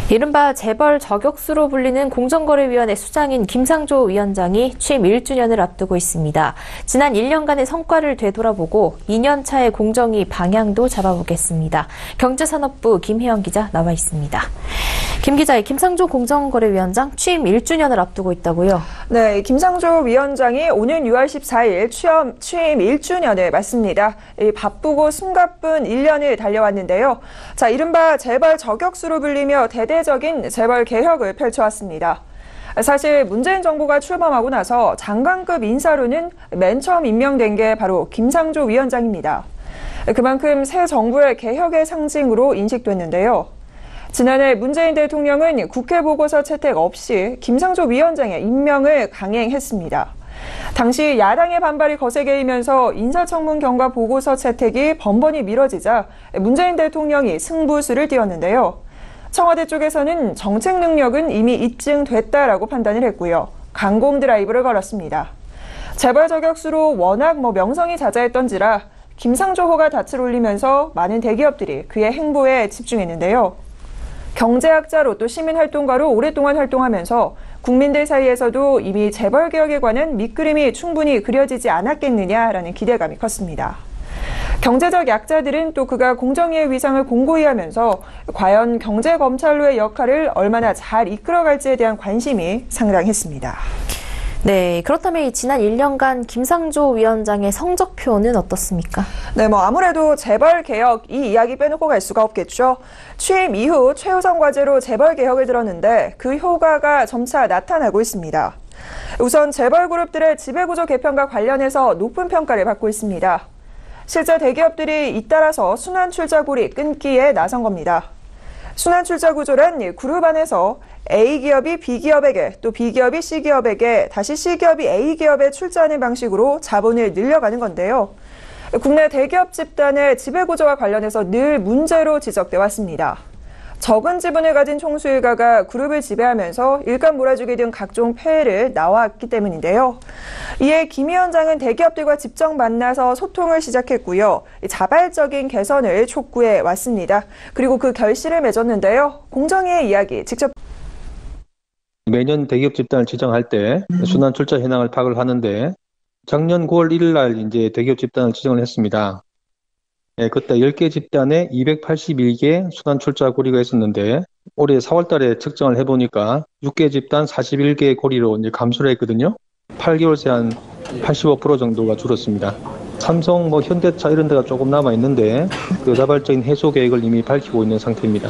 이른바 재벌 저격수로 불리는 공정거래위원회 수장인 김상조 위원장이 취임 1주년을 앞두고 있습니다. 지난 1년간의 성과를 되돌아보고 2년 차의 공정위 방향도 잡아보겠습니다. 경제산업부 김혜영 기자 나와 있습니다. 김 기자, 김상조 공정거래위원장 취임 1주년을 앞두고 있다고요? 네, 김상조 위원장이 오는 6월 14일 취임 1주년을 맞습니다. 바쁘고 숨가쁜 1년을 달려왔는데요. 자, 이른바 재벌 저격수로 불리며 대대적인 재벌 개혁을 펼쳐왔습니다. 사실 문재인 정부가 출범하고 나서 장관급 인사로는 맨 처음 임명된 게 바로 김상조 위원장입니다. 그만큼 새 정부의 개혁의 상징으로 인식됐는데요. 지난해 문재인 대통령은 국회 보고서 채택 없이 김상조 위원장의 임명을 강행했습니다. 당시 야당의 반발이 거세게 일면서 인사청문 경과 보고서 채택이 번번이 미뤄지자 문재인 대통령이 승부수를 띄웠는데요. 청와대 쪽에서는 정책 능력은 이미 입증됐다라고 판단을 했고요. 강공 드라이브를 걸었습니다. 재벌 저격수로 워낙 명성이 자자했던지라 김상조호가 닻을 올리면서 많은 대기업들이 그의 행보에 집중했는데요. 경제학자로 또 시민활동가로 오랫동안 활동하면서 국민들 사이에서도 이미 재벌 개혁에 관한 밑그림이 충분히 그려지지 않았겠느냐라는 기대감이 컸습니다. 경제적 약자들은 또 그가 공정위의 위상을 공고히 하면서 과연 경제검찰로의 역할을 얼마나 잘 이끌어갈지에 대한 관심이 상당했습니다. 네, 그렇다면 지난 1년간 김상조 위원장의 성적표는 어떻습니까? 네, 아무래도 재벌 개혁 이 이야기 빼놓고 갈 수가 없겠죠. 취임 이후 최우선 과제로 재벌 개혁을 들었는데 그 효과가 점차 나타나고 있습니다. 우선 재벌 그룹들의 지배구조 개편과 관련해서 높은 평가를 받고 있습니다. 실제 대기업들이 잇따라서 순환출자굴이 끊기에 나선 겁니다. 순환출자구조란 그룹 안에서 A기업이 B기업에게 또 B기업이 C기업에게 다시 C기업이 A기업에 출자하는 방식으로 자본을 늘려가는 건데요. 국내 대기업 집단의 지배구조와 관련해서 늘 문제로 지적돼 왔습니다. 적은 지분을 가진 총수일가가 그룹을 지배하면서 일감 몰아주기 등 각종 폐해를 낳아왔기 때문인데요. 이에 김 위원장은 대기업들과 직접 만나서 소통을 시작했고요. 자발적인 개선을 촉구해 왔습니다. 그리고 그 결실을 맺었는데요. 공정위의 이야기 직접 매년 대기업 집단을 지정할 때 순환 출자 현황을 파악을 하는데 작년 9월 1일 날 이제 대기업 집단을 지정을 했습니다. 네, 그때 10개 집단에 281개 순환 출자 고리가 있었는데 올해 4월 달에 측정을 해보니까 6개 집단 41개 고리로 이제 감소를 했거든요. 8개월 새 한 85% 정도가 줄었습니다. 삼성, 현대차 이런 데가 조금 남아 있는데 그 자발적인 해소 계획을 이미 밝히고 있는 상태입니다.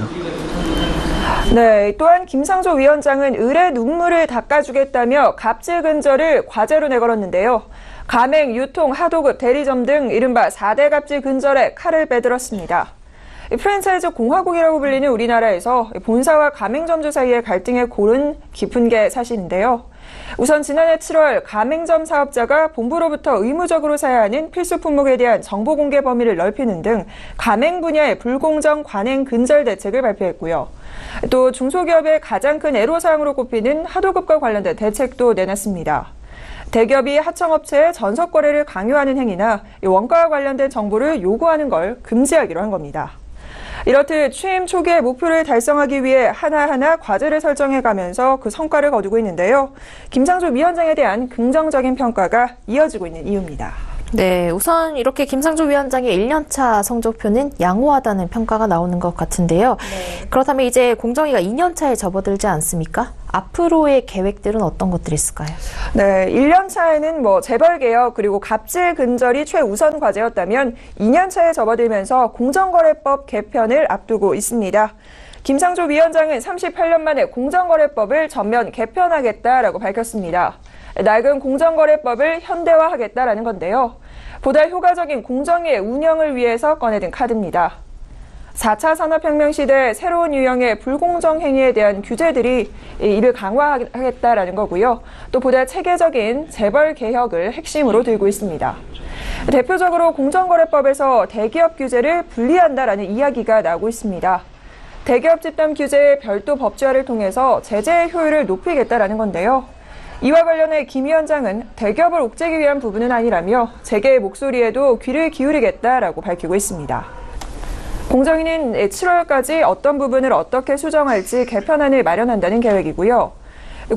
네, 또한 김상조 위원장은 을의 눈물을 닦아주겠다며 갑질 근절을 과제로 내걸었는데요. 가맹, 유통, 하도급, 대리점 등 이른바 4대 갑질 근절에 칼을 빼들었습니다. 프랜차이즈 공화국이라고 불리는 우리나라에서 본사와 가맹점주 사이의 갈등의 골은 깊은 게 사실인데요. 우선 지난해 7월 가맹점 사업자가 본부로부터 의무적으로 사야 하는 필수 품목에 대한 정보 공개 범위를 넓히는 등 가맹 분야의 불공정 관행 근절 대책을 발표했고요. 또 중소기업의 가장 큰 애로사항으로 꼽히는 하도급과 관련된 대책도 내놨습니다. 대기업이 하청업체의 전석 거래를 강요하는 행위나 원가와 관련된 정보를 요구하는 걸 금지하기로 한 겁니다. 이렇듯 취임 초기의 목표를 달성하기 위해 하나하나 과제를 설정해가면서 그 성과를 거두고 있는데요. 김상조 위원장에 대한 긍정적인 평가가 이어지고 있는 이유입니다. 네, 우선 이렇게 김상조 위원장의 1년차 성적표는 양호하다는 평가가 나오는 것 같은데요. 네. 그렇다면 이제 공정위가 2년차에 접어들지 않습니까? 앞으로의 계획들은 어떤 것들이 있을까요? 네, 1년차에는 재벌 개혁 그리고 갑질 근절이 최우선 과제였다면 2년차에 접어들면서 공정거래법 개편을 앞두고 있습니다. 김상조 위원장은 38년 만에 공정거래법을 전면 개편하겠다라고 밝혔습니다. 낡은 공정거래법을 현대화하겠다라는 건데요. 보다 효과적인 공정위의 운영을 위해서 꺼내든 카드입니다. 4차 산업혁명 시대 새로운 유형의 불공정 행위에 대한 규제들이 이를 강화하겠다라는 거고요. 또 보다 체계적인 재벌 개혁을 핵심으로 들고 있습니다. 대표적으로 공정거래법에서 대기업 규제를 분리한다라는 이야기가 나오고 있습니다. 대기업 집단 규제의 별도 법제화를 통해서 제재의 효율을 높이겠다라는 건데요. 이와 관련해 김 위원장은 대기업을 옥죄기 위한 부분은 아니라며 재계의 목소리에도 귀를 기울이겠다라고 밝히고 있습니다. 공정위는 7월까지 어떤 부분을 어떻게 수정할지 개편안을 마련한다는 계획이고요.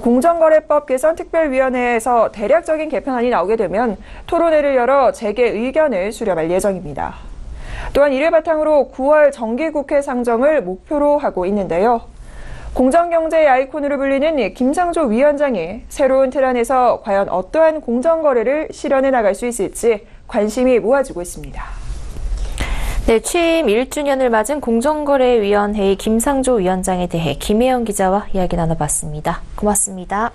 공정거래법 개선특별위원회에서 대략적인 개편안이 나오게 되면 토론회를 열어 재개 의견을 수렴할 예정입니다. 또한 이를 바탕으로 9월 정기국회 상정을 목표로 하고 있는데요. 공정경제의 아이콘으로 불리는 김상조 위원장이 새로운 틀 안에서 과연 어떠한 공정거래를 실현해 나갈 수 있을지 관심이 모아지고 있습니다. 네, 취임 1주년을 맞은 공정거래위원회의 김상조 위원장에 대해 김혜영 기자와 이야기 나눠봤습니다. 고맙습니다.